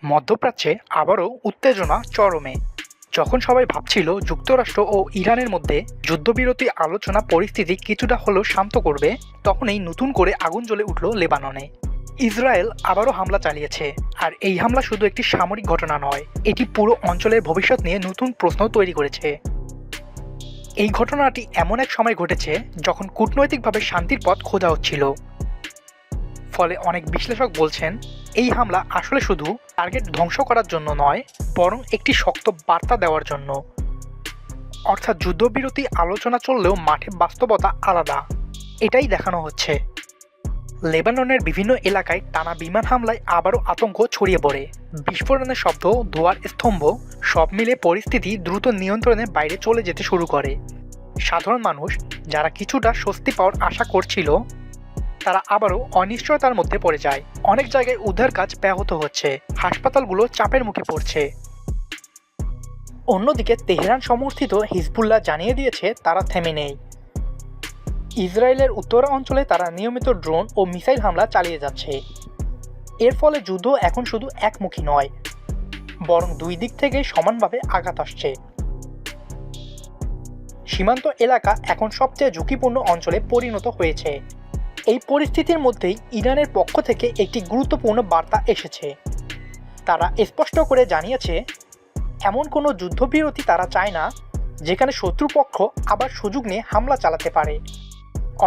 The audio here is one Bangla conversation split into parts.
মধ্যপ্রাচ্যে আবারও উত্তেজনা চরমে। যখন সবাই ভাবছিল যুক্তরাষ্ট্র ও ইরানের মধ্যে যুদ্ধবিরতি আলোচনা পরিস্থিতি কিছুটা হলেও শান্ত করবে, তখনই নতুন করে আগুন জ্বলে উঠল লেবাননে। ইসরায়েল আবারও হামলা চালিয়েছে, আর এই হামলা শুধু একটি সামরিক ঘটনা নয়, এটি পুরো অঞ্চলের ভবিষ্যৎ নিয়ে নতুন প্রশ্ন তৈরি করেছে। এই ঘটনাটি এমন এক সময় ঘটেছে যখন কূটনৈতিকভাবে শান্তির পথ খোঁজা হচ্ছিল। ফলে অনেক বিশ্লেষক বলছেন, এই হামলা আসলে শুধু টার্গেট ধ্বংস করার জন্য নয়, বরং একটি শক্ত বার্তা দেওয়ার জন্য। অর্থাৎ যুদ্ধবিরতি আলোচনা চললেও মাঠে বাস্তবতা আলাদা, এটাই দেখানো হচ্ছে। লেবাননের বিভিন্ন এলাকায় টানা বিমান হামলায় আবারও আতঙ্ক ছড়িয়ে পড়ে। বিস্ফোরণের শব্দ, ধোঁয়ার স্তম্ভ, সব মিলে পরিস্থিতি দ্রুত নিয়ন্ত্রণের বাইরে চলে যেতে শুরু করে। সাধারণ মানুষ, যারা কিছুটা স্বস্তি পাওয়ার আশা করছিল, তারা আবারও অনিশ্চয়তার মধ্যে পড়ে যায়। অনেক জায়গায় উদ্ধার কাজ ব্যাহত হচ্ছে, হাসপাতালগুলো চাপের মুখে পড়ছে। অন্যদিকে তেহরান সমর্থিত হিজবুল্লাহ জানিয়ে দিয়েছে তারা থেমে নেই। ইসরায়েলের উত্তরা অঞ্চলে তারা নিয়মিত ড্রোন ও মিসাইল হামলা চালিয়ে যাচ্ছে। এর ফলে যুদ্ধ এখন শুধু একমুখী নয়, বরং দুই দিক থেকে সমানভাবে আঘাত আসছে। সীমান্ত এলাকা এখন সবচেয়ে ঝুঁকিপূর্ণ অঞ্চলে পরিণত হয়েছে। এই পরিস্থিতির মধ্যেই ইরানের পক্ষ থেকে একটি গুরুত্বপূর্ণ বার্তা এসেছে। তারা স্পষ্ট করে জানিয়েছে, এমন কোনো যুদ্ধবিরতি তারা চায় না যেখানে শত্রুপক্ষ আবার সুযোগ নিয়ে হামলা চালাতে পারে।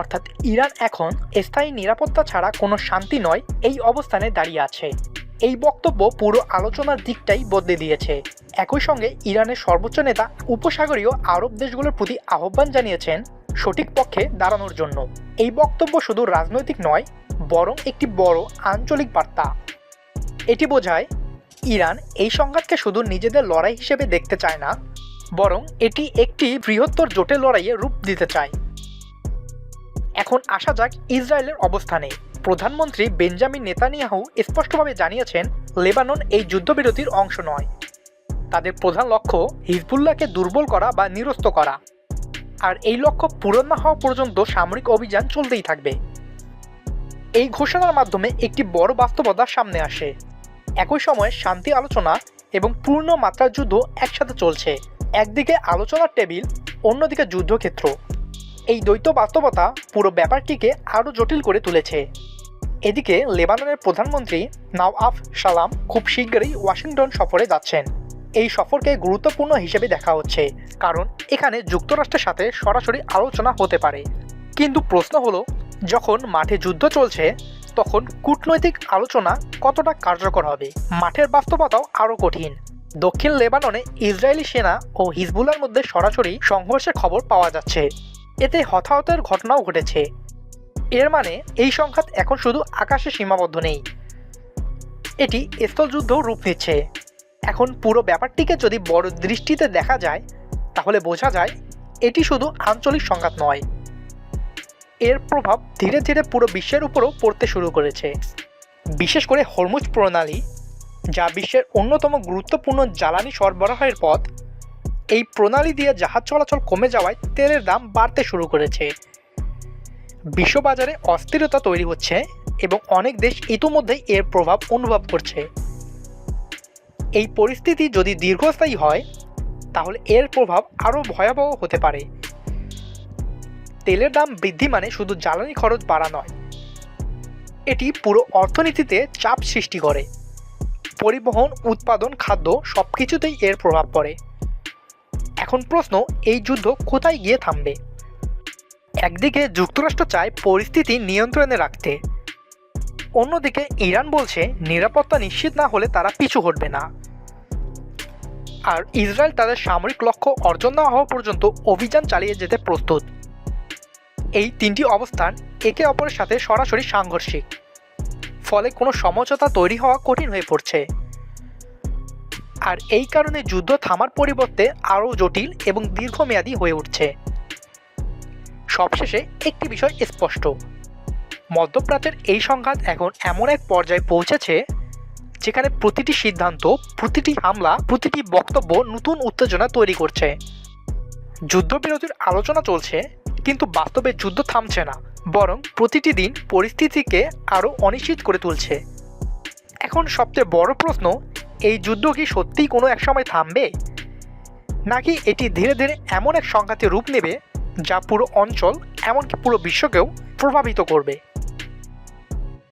অর্থাৎ ইরান এখন স্থায়ী নিরাপত্তা ছাড়া কোনো শান্তি নয়, এই অবস্থানে দাঁড়িয়ে আছে। এই বক্তব্য পুরো আলোচনার দিকটাই বদলে দিয়েছে। একই সঙ্গে ইরানের সর্বোচ্চ নেতা উপসাগরীয় আরব দেশগুলোর প্রতি আহ্বান জানিয়েছেন সঠিক পক্ষে দাঁড়ানোর জন্য। এই বক্তব্য শুধু রাজনৈতিক নয়, বরং একটি বড় আঞ্চলিক বার্তা। এটি বোঝায় ইরান এই সংঘাতকে শুধু নিজেদের লড়াই হিসেবে দেখতে চায় না, বরং এটি একটি বৃহত্তর জোটের লড়াইয়ে রূপ দিতে চায়। এখন আসা যাক ইসরায়েলের অবস্থানে। প্রধানমন্ত্রী বেঞ্জামিন নেতানিয়াহু স্পষ্টভাবে জানিয়েছেন, লেবানন এই যুদ্ধবিরতির অংশ নয়। তাদের প্রধান লক্ষ্য হিজবুল্লাহকে দুর্বল করা বা নিরস্ত করা, আর এই লক্ষ্য পূরণ না হওয়া পর্যন্ত সামরিক অভিযান চলতেই থাকবে। এই ঘোষণার মাধ্যমে একটি বড় বাস্তবতা সামনে আসে। একই সময়ে শান্তি আলোচনা এবং পূর্ণ মাত্রার যুদ্ধ একসাথে চলছে। একদিকে আলোচনার টেবিল, অন্যদিকে যুদ্ধক্ষেত্র। এই দ্বৈত বাস্তবতা পুরো ব্যাপারটিকে আরও জটিল করে তুলেছে। এদিকে লেবাননের প্রধানমন্ত্রী নাওয়াফ সালাম খুব শীঘ্রই ওয়াশিংটন সফরে যাচ্ছেন। এই সফরকে গুরুত্বপূর্ণ হিসেবে দেখা হচ্ছে, কারণ এখানে যুক্তরাষ্ট্রের সাথে সরাসরি আলোচনা হতে পারে। কিন্তু প্রশ্ন হলো, যখন মাঠে যুদ্ধ চলছে, তখন কূটনৈতিক আলোচনা কতটা কার্যকর হবে? মাঠের বাস্তবতাও আরও কঠিন। দক্ষিণ লেবাননে ইসরায়েলি সেনা ও হিজবুল্লাহর মধ্যে সরাসরি সংঘর্ষের খবর পাওয়া যাচ্ছে। এতে হতাহতের ঘটনাও ঘটেছে। এর মানে এই সংঘাত এখন শুধু আকাশে সীমাবদ্ধ নেই, এটি স্থলযুদ্ধও রূপ নিচ্ছে। এখন পুরো ব্যাপারটিকে যদি বড় দৃষ্টিতে দেখা যায়, তাহলে বোঝা যায় এটি শুধু আঞ্চলিক সংঘাত নয়, এর প্রভাব ধীরে ধীরে পুরো বিশ্বের উপরও পড়তে শুরু করেছে। বিশেষ করে হরমুজ প্রণালী, যা বিশ্বের অন্যতম গুরুত্বপূর্ণ জ্বালানি সরবরাহের পথ, এই প্রণালী দিয়ে জাহাজ চলাচল কমে যাওয়ায় তেলের দাম বাড়তে শুরু করেছে। বিশ্ববাজারে অস্থিরতা তৈরি হচ্ছে এবং অনেক দেশ ইতিমধ্যেই এর প্রভাব অনুভব করছে। এই পরিস্থিতি যদি দীর্ঘস্থায়ী হয়, তাহলে এর প্রভাব আরও ভয়াবহ হতে পারে। তেলের দাম বৃদ্ধি মানে শুধু জ্বালানি খরচ বাড়া নয়, এটি পুরো অর্থনীতিতে চাপ সৃষ্টি করে। পরিবহন, উৎপাদন, খাদ্য সবকিছুতেই এর প্রভাব পড়ে। এখন প্রশ্ন, এই যুদ্ধ কোথায় গিয়ে থামবে? একদিকে যুক্তরাষ্ট্র চায় পরিস্থিতি নিয়ন্ত্রণে রাখতে, অন্যদিকে ইরান বলছে নিরাপত্তা নিশ্চিত না হলে তারা পিছু হটবে না। আর ইসরায়েল তাদের সামরিক লক্ষ্য অর্জন না হওয়া পর্যন্ত অভিযান চালিয়ে যেতে প্রস্তুত। এই তিনটি অবস্থান একে অপরের সাথে সরাসরি সাংঘর্ষিক, ফলে কোনো সমঝোতা তৈরি হওয়া কঠিন হয়ে পড়ছে। আর এই কারণে যুদ্ধ থামার পরিবর্তে আরও জটিল এবং দীর্ঘমেয়াদী হয়ে উঠছে। সবশেষে একটি বিষয় স্পষ্ট, মধ্যপ্রাচ্যের এই সংঘাত এখন এমন এক পর্যায়ে পৌঁছেছে যেখানে প্রতিটি সিদ্ধান্ত, প্রতিটি হামলা, প্রতিটি বক্তব্য নতুন উত্তেজনা তৈরি করছে। যুদ্ধবিরতির আলোচনা চলছে, কিন্তু বাস্তবে যুদ্ধ থামছে না, বরং প্রতিটি দিন পরিস্থিতিকে আরও অনিশ্চিত করে তুলছে। এখন সবচেয়ে বড় প্রশ্ন, এই যুদ্ধ কি সত্যিই কোনো এক সময় থামবে, নাকি এটি ধীরে ধীরে এমন এক সংঘাতে রূপ নেবে যা পুরো অঞ্চল এমনকি পুরো বিশ্বকেও প্রভাবিত করবে?